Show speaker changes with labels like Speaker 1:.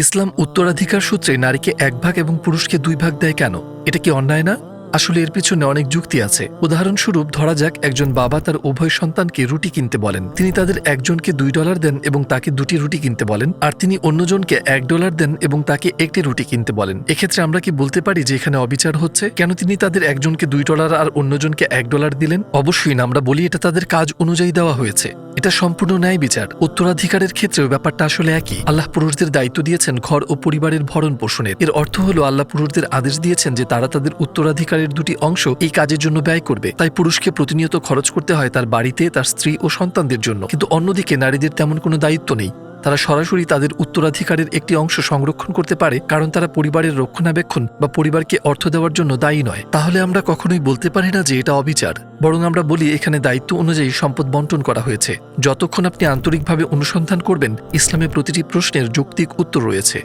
Speaker 1: ইসলাম উত্তরাধিকার সূত্রে নারীকে 1 ভাগ এবং পুরুষকে 2 ভাগ দেয় কেন? এটা কি অন্যায় না? আসলে এর পিছনে অনেক যুক্তি আছে। উদাহরণস্বরূপ ধরা যাক একজন বাবা তার উভয় সন্তানকে রুটি কিনতে বলেন। তিনি তাদের একজনকে $2 দেন এবং তাকে 2টি রুটি কিনতে বলেন, আর তিনি অন্যজনকে $1 দেন এবং তাকে 1টি রুটি কিনতে বলেন। এক্ষেত্রে আমরা কি বলতে পারি যে এখানে অবিচার হচ্ছে? কেন তিনি তাদের একজনকে $2 আর অন্যজনকে $1 দিলেন? অবশ্যই না, আমরা বলি এটা তাদের কাজ অনুযায়ী দেওয়া হয়েছে। এটা সম্পূর্ণ ন্যায় বিচার। উত্তরাধিকারের ক্ষেত্রেও ব্যাপারটা আসলে একই। আল্লাহ পুরুষদের দায়িত্ব দিয়েছেন ঘর ও পরিবারের ভরণ পোষণের। এর অর্থ হলো আল্লাহ পুরুষদের আদেশ দিয়েছেন যে তারা তাদের উত্তরাধিকারের 2টি অংশ এই কাজের জন্য ব্যয় করবে। তাই পুরুষকে প্রতিনিয়ত খরচ করতে হয় তার বাড়িতে, তার স্ত্রী ও সন্তানদের জন্য। কিন্তু অন্যদিকে নারীদের তেমন কোনো দায়িত্ব নেই। তারা সরাসরি তাদের উত্তরাধিকারের একটি অংশ সংরক্ষণ করতে পারে, কারণ তারা পরিবারের রক্ষণাবেক্ষণ বা পরিবারকে অর্থ দেওয়ার জন্য দায়ী নয়। তাহলে আমরা কখনোই বলতে পারি না যে এটা অবিচার। বরং আমরা বলি এখানে দায়িত্ব অনুযায়ী সম্পদ বন্টন করা হয়েছে। যতক্ষণ আপনি আন্তরিকভাবে অনুসন্ধান করবেন, ইসলামে প্রতিটি প্রশ্নের যৌক্তিক উত্তর রয়েছে।